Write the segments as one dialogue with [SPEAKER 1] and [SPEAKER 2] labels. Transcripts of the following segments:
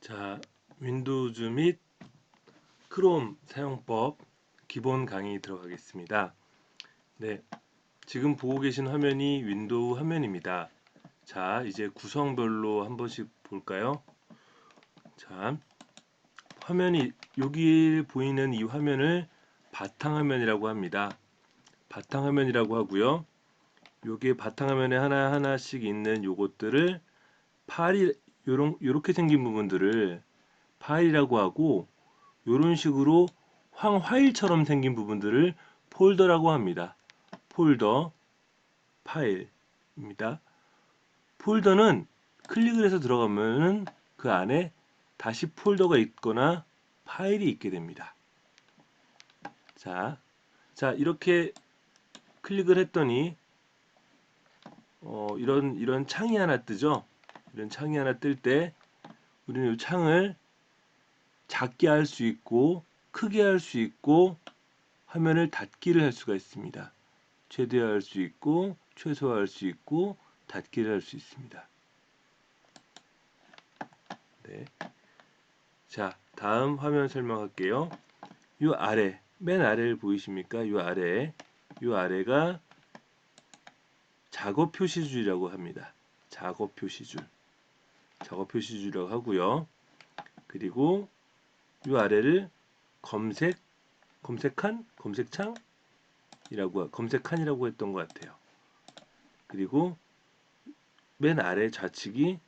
[SPEAKER 1] 자, 윈도우즈 및 크롬 사용법 기본 강의 들어가겠습니다. 네, 지금 보고 계신 화면이 윈도우 화면입니다. 자, 이제 구성별로 한 번씩 볼까요? 자, 화면이 여기 보이는 이 화면을 바탕화면이라고 합니다. 바탕화면이라고 하고요. 여기에 바탕화면에 하나하나씩 있는 요것들을 파일 요렇게 생긴 부분들을 파일이라고 하고, 이런 식으로 황화일처럼 생긴 부분들을 폴더라고 합니다. 폴더, 파일입니다. 폴더는 클릭을 해서 들어가면은 그 안에 다시 폴더가 있거나 파일이 있게 됩니다. 자, 이렇게 클릭을 했더니 이런 창이 하나 뜨죠. 이런 창이 하나 뜰 때 우리는 이 창을 작게 할 수 있고 크게 할 수 있고 화면을 닫기를 할 수가 있습니다. 최대화할 수 있고 최소화할 수 있고 닫기를 할 수 있습니다. 네. 자, 다음 화면 설명할게요. 이 아래, 맨 아래를 보이십니까? 이 아래가 작업 표시줄이라고 합니다. 작업 표시줄이라고 하고요. 그리고 이 아래를 검색칸이라고 했던 것 같아요. 그리고 맨 아래 좌측이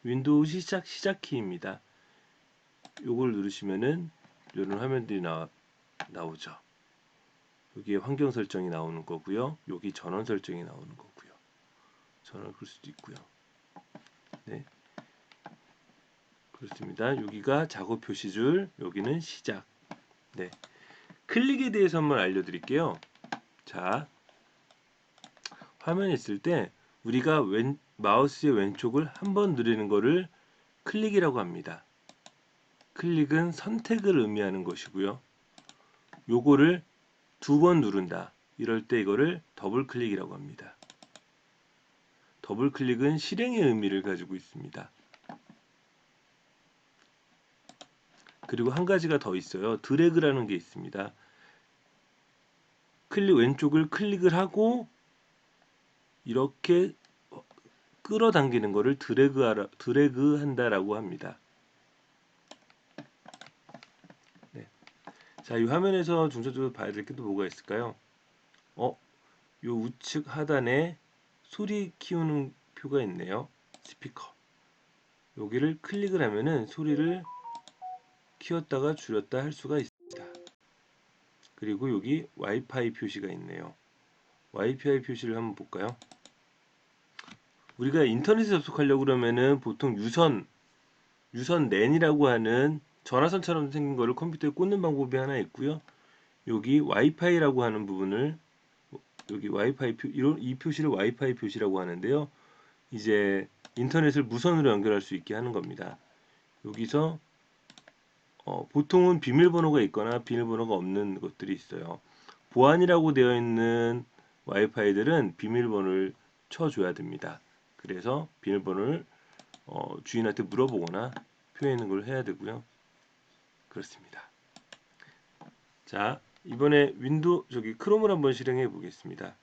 [SPEAKER 1] 윈도우 시작 키입니다. 요걸 누르시면은 이런 화면들이 나오죠. 여기에 환경 설정이 나오는 거고요. 여기 전원 설정이 나오는 거고요. 전원 끌 수도 있고요. 네, 그렇습니다. 여기가 작업 표시줄, 여기는 시작. 네, 클릭에 대해서 한번 알려드릴게요. 자, 화면에 있을 때 우리가 마우스의 왼쪽을 한번 누르는 거를 클릭이라고 합니다. 클릭은 선택을 의미하는 것이고요. 요거를 두 번 누른다. 이럴 때 이거를 더블 클릭이라고 합니다. 더블 클릭은 실행의 의미를 가지고 있습니다. 그리고 한 가지가 더 있어요. 드래그라는 게 있습니다. 왼쪽을 클릭을 하고 이렇게 끌어당기는 것을 드래그 한다라고 합니다. 네. 자, 이 화면에서 중점적으로 봐야 될 게 또 뭐가 있을까요? 요 우측 하단에 소리 키우는 표가 있네요. 스피커. 여기를 클릭을 하면은 소리를 키웠다가 줄였다 할 수가 있습니다. 그리고 여기 와이파이 표시가 있네요. 와이파이 표시를 한번 볼까요? 우리가 인터넷에 접속하려고 그러면은 보통 유선 랜이라고 하는 전화선처럼 생긴 거를 컴퓨터에 꽂는 방법이 하나 있고요. 여기 와이파이라고 하는 부분을 여기 이 표시를 와이파이 표시라고 하는데요. 이제 인터넷을 무선으로 연결할 수 있게 하는 겁니다. 여기서 보통은 비밀번호가 있거나 비밀번호가 없는 것들이 있어요. 보안이라고 되어 있는 와이파이들은 비밀번호를 쳐줘야 됩니다. 그래서 비밀번호를 주인한테 물어보거나 표현하는 걸 해야 되고요. 그렇습니다. 자, 이번에 크롬을 한번 실행해 보겠습니다.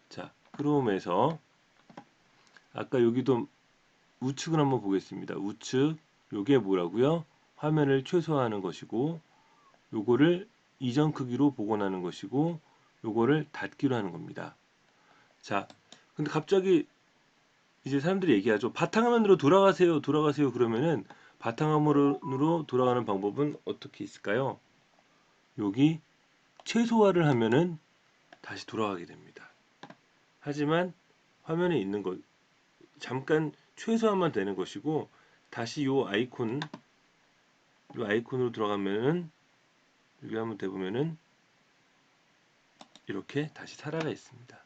[SPEAKER 1] 자, 크롬에서 아까 여기도 우측을 한번 보겠습니다. 우측, 요게 뭐라고요? 화면을 최소화하는 것이고, 요거를 이전 크기로 복원하는 것이고, 요거를 닫기로 하는 겁니다. 자, 근데 갑자기 이제 사람들이 얘기하죠. 바탕화면으로 돌아가세요. 그러면은 바탕화면으로 돌아가는 방법은 어떻게 있을까요? 여기 최소화를 하면은 다시 돌아가게 됩니다. 하지만 화면에 있는 것 잠깐 최소화만 되는 것이고, 다시 요 아이콘으로 들어가면은 여기 한번 대보면은 이렇게 다시 살아가 있습니다.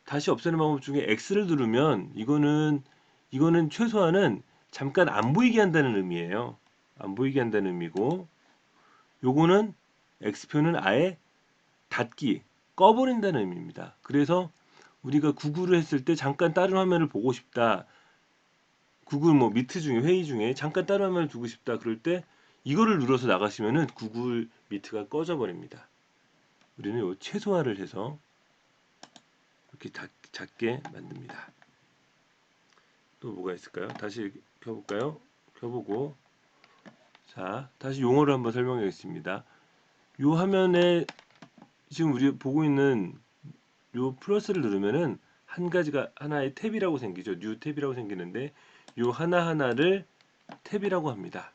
[SPEAKER 1] 다시 없애는 방법 중에 X를 누르면 이거는 최소화는 잠깐 안 보이게 한다는 의미예요. 안 보이게 한다는 의미고, 요거는 X표는 아예 꺼버린다는 의미입니다. 그래서 우리가 구글을 했을 때 잠깐 다른 화면을 보고 싶다 구글 뭐 미트 중에 회의 중에 잠깐 다른 화면을 두고 싶다 그럴 때 이거를 눌러서 나가시면은 구글 미트가 꺼져 버립니다. 우리는 요 최소화를 해서 이렇게 작게 만듭니다. 또 뭐가 있을까요? 다시 켜볼까요? 켜보고 자 다시 용어를 한번 설명하겠습니다. 요 화면에 지금 우리 보고 있는 요 플러스를 누르면은 한 가지가 하나의 탭이라고 생기죠. 뉴 탭이라고 생기는데 요 하나하나를 탭이라고 합니다.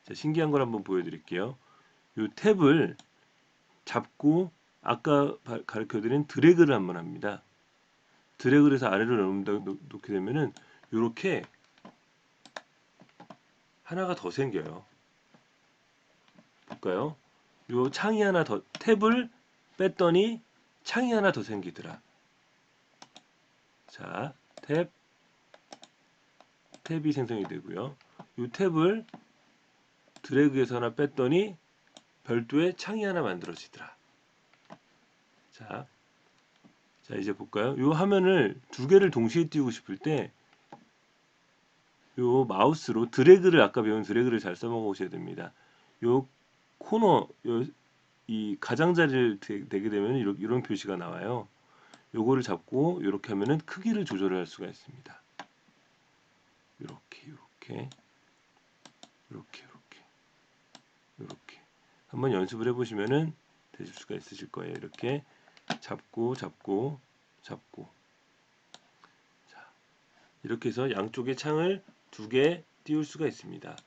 [SPEAKER 1] 자, 신기한 걸 한번 보여드릴게요. 요 탭을 잡고 아까 가르쳐드린 드래그를 한번 합니다. 드래그를 해서 아래로 놓게 되면은 요렇게 하나가 더 생겨요. 볼까요? 요 창이 하나 더 탭을 뺐더니 창이 하나 더 생기더라. 자, 탭이 생성이 되고요. 요 탭을 드래그해서 하나 뺐더니 별도의 창이 하나 만들어지더라. 자, 이제 볼까요? 요 화면을 두 개를 동시에 띄우고 싶을 때 요 마우스로 드래그를 아까 배운 드래그를 잘 써먹으셔야 됩니다. 요 코너 이 가장자리를 대게 되면 이런 표시가 나와요. 요거를 잡고 이렇게 하면은 크기를 조절할 수가 있습니다. 이렇게 한번 연습을 해보시면은 되실 수가 있으실 거예요. 이렇게 잡고 자, 이렇게 해서 양쪽에 창을 두 개 띄울 수가 있습니다.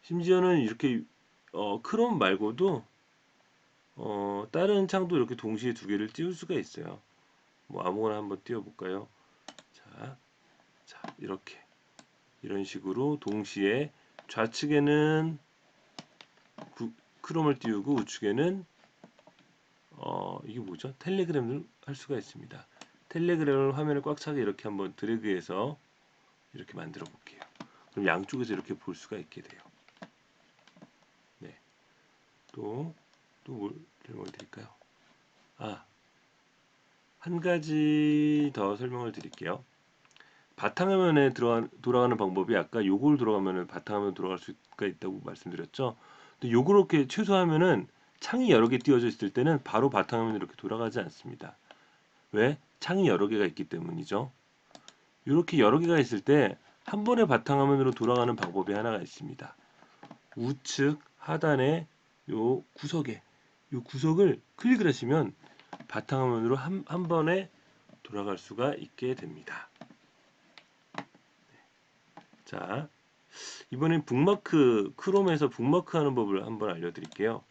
[SPEAKER 1] 심지어는 이렇게 크롬 말고도 다른 창도 이렇게 동시에 두 개를 띄울 수가 있어요. 뭐 아무거나 한번 띄워볼까요? 자, 이렇게 이런 식으로 동시에 좌측에는 크롬을 띄우고 우측에는 이게 뭐죠? 텔레그램을 할 수가 있습니다. 텔레그램을 화면을 꽉 차게 이렇게 한번 드래그해서 이렇게 만들어 볼게요. 그럼 양쪽에서 이렇게 볼 수가 있게 돼요. 네. 또 뭘 설명을 드릴까요? 한 가지 더 설명을 드릴게요. 바탕화면에 돌아가는 방법이 아까 요걸 돌아가면 바탕화면 돌아갈 수가 있다고 말씀드렸죠. 근데 요렇게 최소화하면은 창이 여러 개 띄워져 있을 때는 바로 바탕화면으로 이렇게 돌아가지 않습니다. 왜? 창이 여러 개가 있기 때문이죠. 이렇게 여러 개가 있을 때 한 번에 바탕화면으로 돌아가는 방법이 하나가 있습니다. 우측 하단에 요 구석을 클릭을 하시면 바탕화면으로 한 번에 돌아갈 수가 있게 됩니다. 자, 이번엔 북마크, 크롬에서 북마크 하는 법을 한번 알려드릴게요.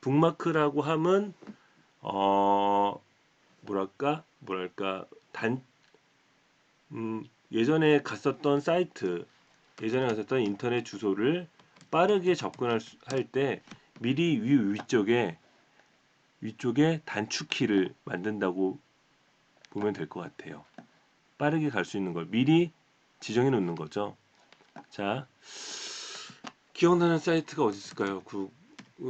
[SPEAKER 1] 북마크라고 하면 뭐랄까 예전에 갔었던 사이트, 예전에 갔었던 인터넷 주소를 빠르게 접근할 때 미리 위쪽에 단축키를 만든다고 보면 될 것 같아요. 빠르게 갈 수 있는 걸 미리 지정해 놓는 거죠. 자, 기억나는 사이트가 어디 있을까요? 구글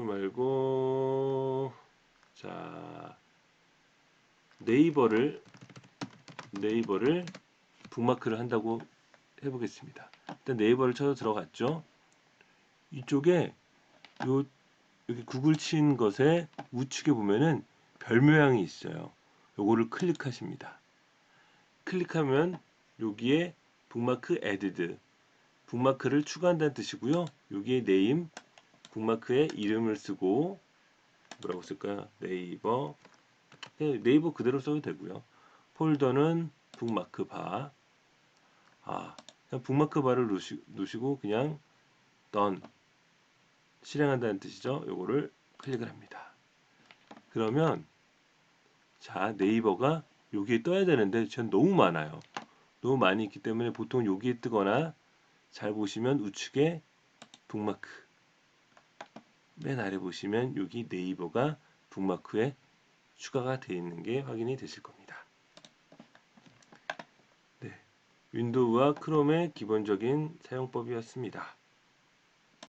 [SPEAKER 1] 말고 자 네이버를 북마크를 한다고 해보겠습니다. 일단 네이버를 쳐서 들어갔죠. 이쪽에 여기 구글 친 것에 우측에 보면은 별 모양이 있어요. 요거를 클릭하십니다. 클릭하면 여기에 북마크 added 북마크를 추가한다는 뜻이고요. 여기에 네임 북마크의 이름을 쓰고 뭐라고 쓸까요? 네이버 그대로 써도 되고요. 폴더는 북마크 바 그냥 북마크 바를 누시고 그냥 done 실행한다는 뜻이죠. 요거를 클릭을 합니다. 그러면 자 네이버가 여기에 떠야 되는데 전 너무 많아요. 너무 많이 있기 때문에 보통 여기에 뜨거나 잘 보시면 우측에 북마크 맨 아래 보시면 여기 네이버가 북마크에 추가가 되어 있는 게 확인이 되실 겁니다. 네, 윈도우와 크롬의 기본적인 사용법이었습니다.